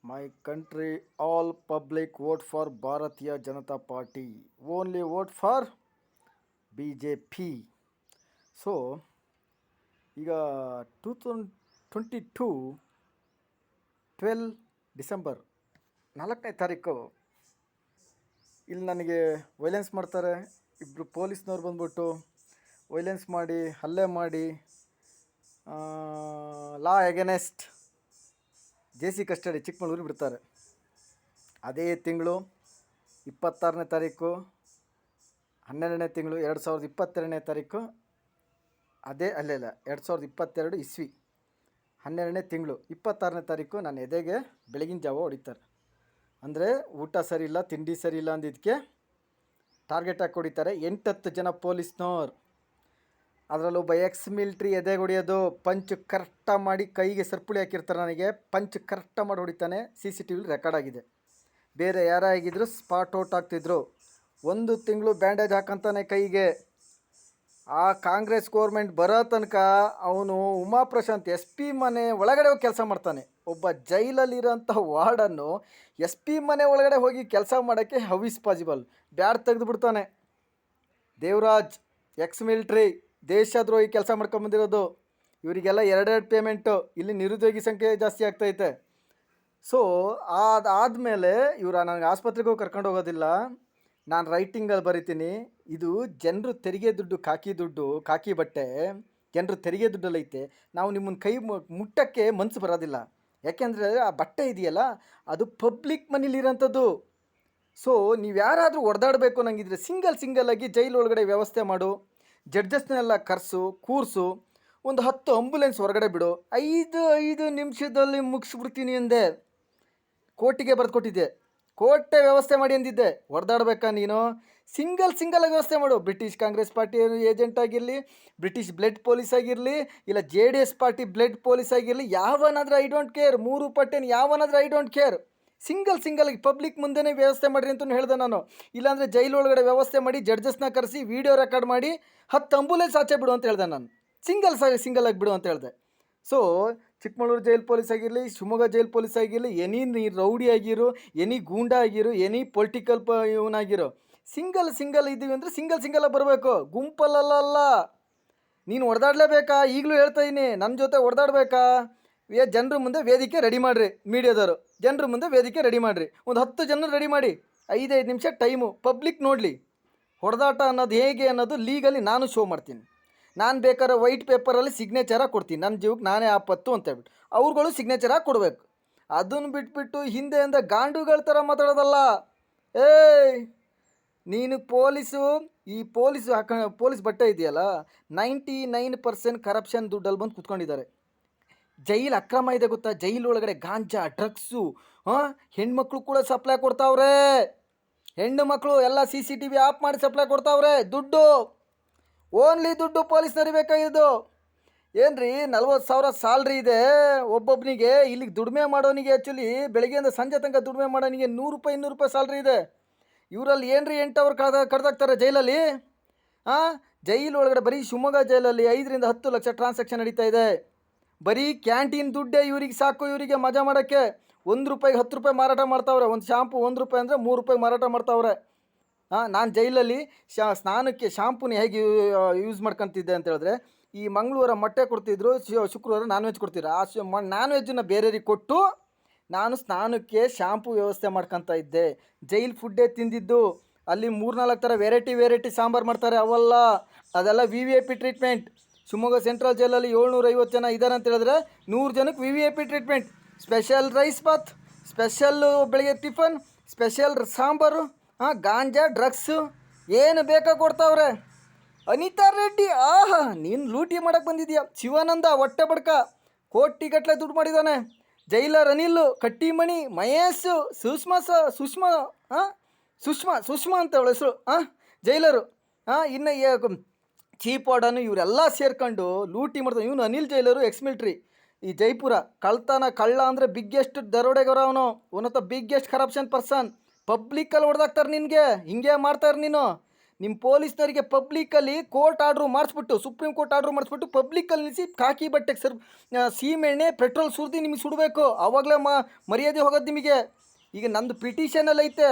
My country all public vote for Bharatiya Janata party, only vote for BJP. So ಈಗ 2022 December 4ನೇ ತಾರೀಕು ಇಲ್ಲಿ ನನಗೆ ವೈಲೆನ್ಸ್ ಮಾಡ್ತಾರೆ. ಇಬ್ಬರು ಪೊಲೀಸ್ನವ್ರು ಬಂದ್ಬಿಟ್ಟು ವೈಲೆನ್ಸ್ ಮಾಡಿ ಹಲ್ಲೆ ಮಾಡಿ ಲಾ ಎಗೇನೆಸ್ಟ್ JC ಕಸ್ಟಡಿ ಚಿಕ್ಕಮಗಳೂರಿಗೆ ಬಿಡ್ತಾರೆ. ಅದೇ ತಿಂಗಳು 26ನೇ ತಾರೀಕು 12ನೇ ತಿಂಗಳು 2022ನೇ ತಾರೀಕು ಅದೇ 2022 ಇಸ್ವಿ 12ನೇ ತಿಂಗಳು 26ನೇ ತಾರೀಕು ನನ್ನ ಎದೆಗೆ ಬೆಳಗಿನ ಜಾವ ಹೊಡಿತಾರೆ. ಅಂದರೆ ಊಟ ಸರಿ ಇಲ್ಲ, ತಿಂಡಿ ಸರಿ ಇಲ್ಲ ಅಂದಿದ್ದಕ್ಕೆ ಟಾರ್ಗೆಟ್ ಹಾಕಿ ಹೊಡಿತಾರೆ. 8-10 ಜನ ಪೊಲೀಸ್ನವ್ರು, ಅದರಲ್ಲೂ ಒಬ್ಬ ಮಿಲಿಟ್ರಿ ಎದೆಗೆ ಹೊಡಿಯೋದು, ಪಂಚ್ ಕರೆಕ್ಟಾಗಿ ಮಾಡಿ ಕೈಗೆ ಸರ್ಪುಳಿ ಹಾಕಿರ್ತಾರೆ. ನನಗೆ ಪಂಚ್ ಕರೆಕ್ಟಾಗಿ ಮಾಡಿ ಹೊಡಿತಾನೆ. CCTV ರೆಕಾರ್ಡ್ ಆಗಿದೆ. ಬೇರೆ ಯಾರಾಗಿದ್ದರೂ ಸ್ಪಾಟ್ ಔಟ್ ಆಗ್ತಿದ್ರು. 1 ತಿಂಗಳು ಬ್ಯಾಂಡೇಜ್ ಹಾಕಂತಾನೆ ಕೈಗೆ. ಆ ಕಾಂಗ್ರೆಸ್ ಗೌರ್ಮೆಂಟ್ ಬರೋ ತನಕ ಅವನು ಉಮಾಪ್ರಶಾಂತ್ SP ಮನೆ ಒಳಗಡೆ ಹೋಗಿ ಕೆಲಸ ಮಾಡ್ತಾನೆ. ಒಬ್ಬ ಜೈಲಲ್ಲಿರೋಂಥ ವಾರ್ಡನ್ನು SP ಮನೆ ಒಳಗಡೆ ಹೋಗಿ ಕೆಲಸ ಮಾಡೋಕ್ಕೆ ಹೌ ಇಸ್ ಪಾಸಿಬಲ್? ಬ್ಯಾಡ್ ತೆಗೆದುಬಿಡ್ತಾನೆ. ದೇವರಾಜ್ ಮಿಲಿಟ್ರಿ ದೇಶದ್ರೋಹಿ ಕೆಲಸ ಮಾಡ್ಕೊಂಬಂದಿರೋದು. ಇವರಿಗೆಲ್ಲ 2 ಪೇಮೆಂಟು. ಇಲ್ಲಿ ನಿರುದ್ಯೋಗಿ ಸಂಖ್ಯೆ ಜಾಸ್ತಿ ಆಗ್ತೈತೆ. ಸೊ ಅದಾದಮೇಲೆ ಇವರು ನನಗೆ ಆಸ್ಪತ್ರೆಗೂ ಕರ್ಕೊಂಡು ಹೋಗೋದಿಲ್ಲ. ನಾನು ರೈಟಿಂಗಲ್ಲಿ ಬರಿತೀನಿ, ಇದು ಜನರು ತೆರಿಗೆ ದುಡ್ಡು, ಕಾಕಿ ಬಟ್ಟೆ ಜನರು ತೆರಿಗೆ ದುಡ್ಡಲ್ಲೈತೆ. ನಾವು ನಿಮ್ಮನ್ನು ಕೈ ಮುಟ್ಟಕ್ಕೆ ಮನಸ್ಸು ಬರೋದಿಲ್ಲ. ಯಾಕೆಂದರೆ ಆ ಬಟ್ಟೆ ಇದೆಯಲ್ಲ, ಅದು ಪಬ್ಲಿಕ್ ಮನೇಲಿರೋಂಥದ್ದು. ಸೊ ನೀವು ಯಾರಾದರೂ ಹೊಡೆದಾಡಬೇಕು ಅನ್ನಂಗಿದ್ರೆ ಸಿಂಗಲ್ಲಾಗಿ ಜೈಲು ಒಳಗಡೆ ವ್ಯವಸ್ಥೆ ಮಾಡು. ಜಡ್ಜಸ್ನೆಲ್ಲ ಕೂರಿಸು. ಒಂದು 10 ಆಂಬುಲೆನ್ಸ್ ಹೊರಗಡೆ ಬಿಡು. 5 ನಿಮಿಷದಲ್ಲಿ ಮುಗಿಸ್ಬಿಡ್ತೀನಿ ಅಂದೆ. ಕೋರ್ಟಿಗೆ ಬರೆದುಕೊಟ್ಟಿದ್ದೆ. ಕೋರ್ಟೇ ವ್ಯವಸ್ಥೆ ಮಾಡಿ ಅಂದಿದ್ದೆ. ಹೊಡೆದಾಡ್ಬೇಕಾ ನೀನು? ಸಿಂಗಲಾಗಿ ವ್ಯವಸ್ಥೆ ಮಾಡು. ಬ್ರಿಟಿಷ್ ಕಾಂಗ್ರೆಸ್ ಪಾರ್ಟಿ ಏಜೆಂಟ್ ಆಗಿರಲಿ, ಬ್ರಿಟಿಷ್ ಬ್ಲಡ್ ಪೊಲೀಸ್ ಆಗಿರಲಿ, ಇಲ್ಲ JDS ಪಾರ್ಟಿ ಬ್ಲಡ್ ಪೊಲೀಸ್ ಆಗಿರಲಿ, ಯಾವನಾದರೂ ಐ ಡೋಂಟ್ ಕೇರ್. 3 ಪಟ್ಟೇನು ಯಾವನಾದರೂ ಐ ಡೋಂಟ್ ಕೇರ್. ಸಿಂಗಲಾಗಿ ಪಬ್ಲಿಕ್ ಮುಂದೆನೇ ವ್ಯವಸ್ಥೆ ಮಾಡಿರಿ ಅಂತಲೂ ಹೇಳಿದೆ ನಾನು. ಇಲ್ಲಾಂದರೆ ಜೈಲು ಒಳಗಡೆ ವ್ಯವಸ್ಥೆ ಮಾಡಿ ಜಡ್ಜಸ್ನ ಕರೆಸಿ ವಿಡಿಯೋ ರೆಕಾರ್ಡ್ ಮಾಡಿ 10 ಆಂಬುಲೆನ್ಸ್ ಆಚೆ ಬಿಡು ಅಂತ ಹೇಳಿದೆ ನಾನು. ಸಿಂಗಲಾಗಿ ಬಿಡು ಅಂತ ಹೇಳಿದೆ. ಸೊ ಚಿಕ್ಕಮಗಳೂರು ಜೈಲ್ ಪೊಲೀಸ್ ಆಗಿರಲಿ, ಶಿವಮೊಗ್ಗ ಜೈಲ್ ಪೊಲೀಸ್ ಆಗಿರಲಿ, ಎನಿ ರೌಡಿ ಆಗಿರು, ಎನಿ ಗೂಂಡಾ ಆಗಿರು, ಎನಿ ಪೊಲಿಟಿಕಲ್ ಇವನಾಗಿರೋ, ಸಿಂಗಲ್ ಇದ್ದೀವಿ ಅಂದರೆ ಸಿಂಗಲಾಗಿ ಬರಬೇಕು, ಗುಂಪಲ್ಲ. ನೀನು ಹೊಡೆದಾಡಲೇಬೇಕಾ? ಈಗಲೂ ಹೇಳ್ತಾ ಇದ್ದೀನಿ, ನನ್ನ ಜೊತೆ ಹೊಡೆದಾಡಬೇಕಾ? ಜನರ ಮುಂದೆ ವೇದಿಕೆ ರೆಡಿ ಮಾಡಿರಿ. ಮೀಡಿಯಾದವರು ಜನರ ಮುಂದೆ ವೇದಿಕೆ ರೆಡಿ ಮಾಡಿರಿ. ಒಂದು 10 ಜನ ರೆಡಿ ಮಾಡಿ. 5 ನಿಮಿಷ ಟೈಮು, ಪಬ್ಲಿಕ್ ನೋಡಲಿ ಹೊಡೆದಾಟ ಅನ್ನೋದು ಹೇಗೆ ಅನ್ನೋದು. ಲೀಗಲಿ ನಾನು ಶೋ ಮಾಡ್ತೀನಿ. ನಾನು ಬೇಕಾದ್ರೆ ವೈಟ್ ಪೇಪರಲ್ಲಿ ಸಿಗ್ನೇಚರಾಗಿ ಕೊಡ್ತೀನಿ. ನನ್ನ ಜೀವಕ್ಕೆ ನಾನೇ ಆಪತ್ತು ಅಂತ ಹೇಳ್ಬಿಟ್ಟು ಅವ್ರುಗಳು ಸಿಗ್ನೇಚರಾಗಿ ಕೊಡಬೇಕು. ಅದನ್ನು ಬಿಟ್ಬಿಟ್ಟು ಹಿಂದೆಯಿಂದ ಗಾಂಡುಗಳ ಥರ ಮಾತಾಡೋದಲ್ಲ. ನೀನು ಪೊಲೀಸ್ ಬಟ್ಟೆ ಇದೆಯಲ್ಲ, 99% ಕರಪ್ಷನ್ ದುಡ್ಡಲ್ಲಿ ಬಂದು ಕೂತ್ಕೊಂಡಿದ್ದಾರೆ. ಜೈಲು ಅಕ್ರಮ ಇದೆ ಗೊತ್ತಾ? ಜೈಲು ಒಳಗಡೆ ಗಾಂಜಾ, ಡ್ರಗ್ಸು, ಹೆಣ್ಮಕ್ಳು ಕೂಡ ಸಪ್ಲೈ ಕೊಡ್ತಾವ್ರೆ. ಹೆಣ್ಣು ಮಕ್ಕಳು ಎಲ್ಲ CCTV ಆಫ್ ಮಾಡಿ ಸಪ್ಲೈ ಕೊಡ್ತಾವ್ರೆ. ದುಡ್ಡು, ಓನ್ಲಿ ದುಡ್ಡು ಪೊಲೀಸ್ನವ್ರಿಗೆ ಬೇಕಾಗಿದ್ದು. ಏನ್ರಿ 40,000 ಸ್ಯಾಲ್ರಿ ಇದೆ ಒಬ್ಬೊಬ್ಬನಿಗೆ. ಇಲ್ಲಿಗೆ ದುಡಿಮೆ ಮಾಡೋನಿಗೆ ಆ್ಯಕ್ಚುಲಿ ಬೆಳಗ್ಗೆಯಿಂದ ಸಂಜೆ ತನಕ ದುಡಿಮೆ ಮಾಡೋನಿಗೆ 100 ರೂಪಾಯಿ 200 ರೂಪಾಯಿ ಸ್ಯಾಲ್ರಿ ಇದೆ. ಇವರಲ್ಲಿ ಏನ್ರಿ 8 ಅವರ್ ಕಡ್ದಾಕ್ತಾರೆ ಜೈಲಲ್ಲಿ. ಜೈಲು ಒಳಗಡೆ ಬರೀ ಶಿವಮೊಗ್ಗ ಜೈಲಲ್ಲಿ 5 ರಿಂದ 10 ಲಕ್ಷ ಟ್ರಾನ್ಸಾಕ್ಷನ್ ನಡೀತಾ ಇದೆ. ಬರೀ ಕ್ಯಾಂಟೀನ್ ದುಡ್ಡೇ ಇವರಿಗೆ ಸಾಕು. ಇವರಿಗೆ ಮಜಾ ಮಾಡೋಕ್ಕೆ 1 ರೂಪಾಯಿಗೆ 10 ರೂಪಾಯಿ ಮಾರಾಟ ಮಾಡ್ತಾವ್ರೆ. ಒಂದು ಶಾಂಪು 1 ರೂಪಾಯಿ ಅಂದರೆ 3 ರೂಪಾಯಿ ಮಾರಾಟ ಮಾಡ್ತಾವ್ರೆ. ನಾನು ಜೈಲಲ್ಲಿ ಸ್ನಾನಕ್ಕೆ ಶಾಂಪೂನ ಹೇಗೆ ಯೂಸ್ ಮಾಡ್ಕೊತಿದ್ದೆ ಅಂತ ಹೇಳಿದ್ರೆ, ಈ ಮಂಗಳವಾರ ಮೊಟ್ಟೆ ಕೊಡ್ತಿದ್ರು, ಶುಕ್ರವಾರ ನಾನ್ ವೆಜ್ ಕೊಡ್ತಿದ್ರು. ಆ ನಾನ್ ವೆಜ್ಜನ್ನು ಬೇರೆಯವ್ರಿಗೆ ಕೊಟ್ಟು ನಾನು ಸ್ನಾನಕ್ಕೆ ಶಾಂಪೂ ವ್ಯವಸ್ಥೆ ಮಾಡ್ಕೊತ ಇದ್ದೆ. ಜೈಲ್ ಫುಡ್ಡೇ ತಿಂದಿದ್ದು. ಅಲ್ಲಿ 3-4 ಥರ ವೆರೈಟಿ ಸಾಂಬಾರು ಮಾಡ್ತಾರೆ. ಅದೆಲ್ಲ VIP ಟ್ರೀಟ್ಮೆಂಟ್. ಶಿವಮೊಗ್ಗ ಸೆಂಟ್ರಲ್ ಜೈಲಲ್ಲಿ 750 ಜನ ಇದ್ದಾರೆ ಅಂತ ಹೇಳಿದ್ರೆ 100 ಜನಕ್ಕೆ VIP treatment. Special rice bath, special ಬೆಳಗ್ಗೆ tiffin, special sambar, ganja, drugs ಏನು ಬೇಕಾ ಕೊಡ್ತಾವ್ರೆ. ಅನಿತಾ ರೆಡ್ಡಿ, ನೀನು ಲೂಟಿ ಮಾಡೋಕ್ಕೆ ಬಂದಿದ್ಯಾ. ಶಿವಾನಂದ ಹೊಟ್ಟೆ ಬಡ್ಕ ಕೋಟಿಗಟ್ಟಲೆ ದುಡ್ಡು ಮಾಡಿದ್ದಾನೆ. ಜೈಲರ್ ಅನಿಲ್, ಕಟ್ಟಿಮಣಿ, ಮಹೇಶು, ಸುಷ್ಮಾ ಅಂತ ಅವಳ ಹೆಸರು, ಜೈಲರು. ಇನ್ನು ಚೀಪ್ ವಾರ್ಡನು ಇವರೆಲ್ಲ ಸೇರ್ಕೊಂಡು ಲೂಟಿ ಮಾಡ್ತಾನೆ. ಇವನು ಅನಿಲ್ ಜೈಲರು ಮಿಲಿಟ್ರಿ. ಈ ಜೈಪುರ ಕಳ್ಳ ಅಂದರೆ ಬಿಗ್ಗೆಸ್ಟ್ ದರೋಡೆಗರ ಅವನು. One of the biggest corruption person. ಪಬ್ಲಿಕ್ಕಲ್ಲಿ ಹೊಡೆದಾಕ್ತಾರೆ ನಿನಗೆ. ಹಿಂಗೆ ಮಾಡ್ತಾರೆ ನೀನು. ನಿಮ್ಮ ಪೊಲೀಸ್ನವರಿಗೆ ಪಬ್ಲಿಕ್ಕಲ್ಲಿ ಕೋರ್ಟ್ ಆರ್ಡ್ರು ಮಾಡಿಸ್ಬಿಟ್ಟು, ಸುಪ್ರೀಂ ಕೋರ್ಟ್ ಆರ್ಡ್ರು ಮಾಡಿಸ್ಬಿಟ್ಟು ಪಬ್ಲಿಕ್ಕಲ್ಲಿ ನಿಲ್ಲಿಸಿ ಕಾಕಿ ಬಟ್ಟೆಗೆ ಸೀಮೆಣ್ಣೆ ಪೆಟ್ರೋಲ್ ಸುರಿದು ನಿಮಗೆ ಸುಡಬೇಕು. ಆವಾಗಲೇ ಮರ್ಯಾದೆ ಹೋಗೋದು ನಿಮಗೆ. ಈಗ ನಂದು ಪಿಟಿಷನಲ್ಲಿ ಐತೆ,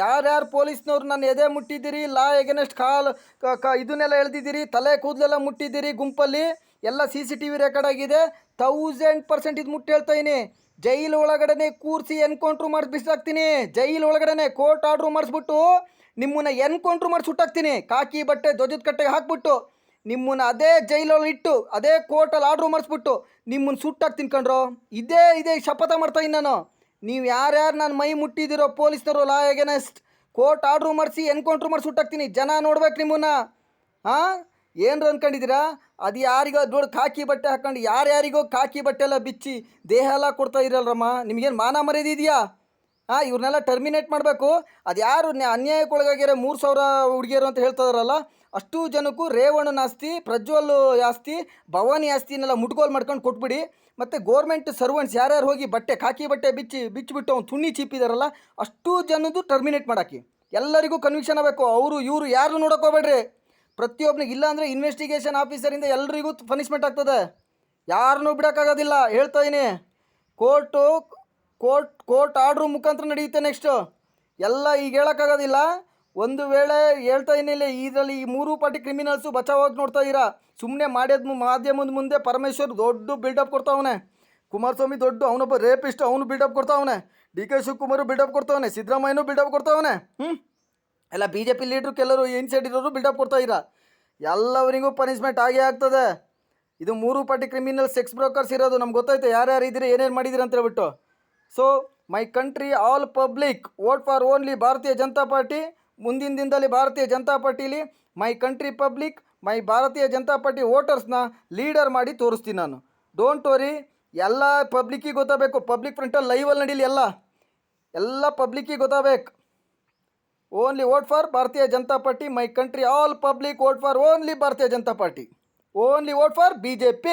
ಯಾರ್ಯಾರು ಪೊಲೀಸ್ನವ್ರು ನನ್ನ ಎದೆ ಮುಟ್ಟಿದ್ದೀರಿ, ಲಾ ಎಗನೆಸ್ಟ್ ಇದನ್ನೆಲ್ಲ ಎಳೆದಿದ್ದೀರಿ, ತಲೆ ಕೂದಲೆಲ್ಲ ಮುಟ್ಟಿದ್ದೀರಿ ಗುಂಪಲ್ಲಿ, ಎಲ್ಲ CCTV ರೆಕಾರ್ಡ್ ಆಗಿದೆ. 1000% ಇದು ಮುಟ್ಟಿ ಹೇಳ್ತಾ ಇದ್ದೀನಿ. ಜೈಲು ಒಳಗಡೆ ಕೂರಿಸಿ ಎನ್ಕೌಂಟ್ರು ಮಾಡಿ ಬಿಸಾಕ್ತೀನಿ. ಜೈಲು ಒಳಗಡೆ ಕೋರ್ಟ್ ಆರ್ಡ್ರು ಮಾಡಿಸ್ಬಿಟ್ಟು ನಿಮ್ಮನ್ನ ಎನ್ಕೌಂಟ್ರು ಮಾಡಿ ಸುಟ್ಟಾಕ್ತೀನಿ. ಕಾಕಿ ಬಟ್ಟೆ ಧ್ವಜದ ಕಟ್ಟೆಗೆ ಹಾಕ್ಬಿಟ್ಟು ನಿಮ್ಮನ್ನ ಅದೇ ಜೈಲಲ್ಲಿ ಇಟ್ಟು ಅದೇ ಕೋರ್ಟಲ್ಲಿ ಆರ್ಡ್ರು ಮಾಡಿಸ್ಬಿಟ್ಟು ನಿಮ್ಮನ್ನ ಸುಟ್ಟಾಕ್ತೀನಿ ಕಣ್ರೋ. ಇದೇ ಶಪಥ ಮಾಡ್ತಾಯಿದ್ದೀನಿ ನಾನು. ನೀವು ಯಾರ್ಯಾರು ನಾನು ಮೈ ಮುಟ್ಟಿದ್ದೀರೋ ಪೊಲೀಸ್ನವರು ಲಾ ಎಗನೆಸ್ಟ್ ಕೋರ್ಟ್ ಆರ್ಡ್ರು ಮಾಡಿಸಿ ಎನ್ಕೌಂಟ್ರು ಮಾಡಿ ಸುಟ್ಟಾಕ್ತೀನಿ. ಜನ ನೋಡ್ಬೇಕು ನಿಮ್ಮನ್ನ. ಹಾಂ, ಏನರು ಅಂದ್ಕೊಂಡಿದ್ದೀರಾ? ಅದು ಯಾರಿಗೋ ದೊಡ್ಡ ಕಾಕಿ ಬಟ್ಟೆ ಹಾಕ್ಕೊಂಡು ಯಾರ್ಯಾರಿಗೋ ಕಾಕಿ ಬಟ್ಟೆ ಎಲ್ಲ ಬಿಚ್ಚಿ ದೇಹ ಎಲ್ಲ ಕೊಡ್ತಾ ಇರಲ್ರಮ್ಮ. ನಿಮಗೇನು ಮಾನ ಮರ್ಯಾದೆ ಇದೆಯಾ? ಇವ್ರನ್ನೆಲ್ಲ ಟರ್ಮಿನೇಟ್ ಮಾಡಬೇಕು. ಅದು ಯಾರು ಅನ್ಯಾಯಕ್ಕೊಳಗಾಗ್ಯಾರ 3000 ಹುಡುಗಿಯರು ಅಂತ ಹೇಳ್ತಾರಲ್ಲ, ಅಷ್ಟು ಜನಕ್ಕೂ ರೇವಣ್ಣನ ಆಸ್ತಿ, ಪ್ರಜ್ವಲ್ ಆಸ್ತಿ, ಭವಾನಿ ಆಸ್ತಿನೆಲ್ಲ ಮುಟ್ಗೋಲ್ ಮಾಡ್ಕೊಂಡು ಕೊಟ್ಬಿಡಿ. ಮತ್ತು ಗೋರ್ಮೆಂಟ್ ಸರ್ವೆಂಟ್ಸ್ ಯಾರ್ಯಾರು ಹೋಗಿ ಬಟ್ಟೆ ಕಾಕಿ ಬಟ್ಟೆ ಬಿಚ್ಚಿಬಿಟ್ಟು ಅವ್ನು ತುಣ್ಣಿ ಚೀಪಿದಾರಲ್ಲ, ಅಷ್ಟು ಜನದ್ದು ಟರ್ಮಿನೇಟ್ ಮಾಡೋಕ್ಕೆ ಎಲ್ಲರಿಗೂ ಕನ್ವಿಕ್ಷನ್ ಆಗಬೇಕು. ಅವರು ಇವರು ಯಾರು ನೋಡೋಕೋಬೇಡ್ರಿ. ಪ್ರತಿಯೊಬ್ಬನಿಗೆ ಇಲ್ಲ ಅಂದರೆ ಇನ್ವೆಸ್ಟಿಗೇಷನ್ ಆಫೀಸರಿಂದ ಎಲ್ರಿಗೂ ಪನಿಷ್ಮೆಂಟ್ ಆಗ್ತದೆ. ಯಾರನ್ನೂ ಬಿಡೋಕ್ಕಾಗೋದಿಲ್ಲ ಹೇಳ್ತಾ ಇದೀನಿ. ಕೋರ್ಟ್ ಆರ್ಡ್ರು ಮುಖಾಂತರ ನಡೆಯುತ್ತೆ ನೆಕ್ಸ್ಟು ಎಲ್ಲ. ಈಗ ಹೇಳೋಕ್ಕಾಗೋದಿಲ್ಲ. ಒಂದು ವೇಳೆ ಹೇಳ್ತಾ ಏನಿಲ್ಲ, ಇದರಲ್ಲಿ ಈ 3 ಪಾರ್ಟಿ ಕ್ರಿಮಿನಲ್ಸು ಬಚಾವಾಗಿ ನೋಡ್ತಾ ಇದ್ದೀರಾ. ಸುಮ್ಮನೆ ಮಾಧ್ಯಮದ ಮುಂದೆ ಪರಮೇಶ್ವರ್ ದೊಡ್ಡ ಬಿಲ್ಡಪ್ ಕೊಡ್ತಾವನೆ, ಕುಮಾರಸ್ವಾಮಿ ದೊಡ್ಡ ಅವನೊಬ್ಬ ರೇಪಿಸ್ಟ್, ಅವನು ಬಿಲ್ಡಪ್ ಕೊಡ್ತಾವನೆ, DK ಶಿವಕುಮಾರು ಬಿಲ್ಡಪ್ ಕೊಡ್ತಾವನೆ, ಸಿದ್ದರಾಮಯ್ಯನೂ ಬಿಲ್ಡಪ್ ಕೊಡ್ತಾವನೆ, ಎಲ್ಲ BJP ಲೀಡ್ರು ಕೆಲವರು ಇನ್ಸೈಡ್ ಇರೋರು ಬಿಲ್ಡಪ್ ಕೊಡ್ತಾ ಇದ್ದೀರಾ. ಎಲ್ಲವರಿಗೂ ಪನಿಷ್ಮೆಂಟ್ ಆಗೇ ಆಗ್ತದೆ. ಇದು 3 ಪಾರ್ಟಿ ಕ್ರಿಮಿನಲ್ ಸೆಕ್ಸ್ ಬ್ರೋಕರ್ಸ್ ಇರೋದು. ನಮ್ಗೆ ಗೊತ್ತೈತೆ ಯಾರ್ಯಾರು ಇದ್ದೀರಿ, ಏನೇನು ಮಾಡಿದ್ದೀರಿ ಅಂತ ಹೇಳ್ಬಿಟ್ಟು. So my country all public vote for only Bharatiya Janata party. ಮುಂದಿನ ದಿನದಲ್ಲಿ ಭಾರತೀಯ ಜನತಾ ಪಾರ್ಟಿಲಿ ಮೈ ಕಂಟ್ರಿ ಪಬ್ಲಿಕ್, ಮೈ ಭಾರತೀಯ ಜನತಾ ಪಾರ್ಟಿ ವೋಟರ್ಸ್ನ ಲೀಡರ್ ಮಾಡಿ ತೋರಿಸ್ತೀನಿ ನಾನು. ಡೋಂಟ್ ವರಿ, ಎಲ್ಲ ಪಬ್ಲಿಕ್ಕಿಗೆ ಗೊತ್ತಾಗಬೇಕು. ಪಬ್ಲಿಕ್ ಫ್ರಂಟಲ್ಲಿ ಲೈವಲ್ಲಿ ನಡೀಲಿ, ಎಲ್ಲ ಪಬ್ಲಿಕ್ಕಿಗೆ ಗೊತ್ತಾಗಬೇಕು. Only vote for Bharatiya Janata party. My country all public vote for only Bharatiya Janata party. Only vote for BJP.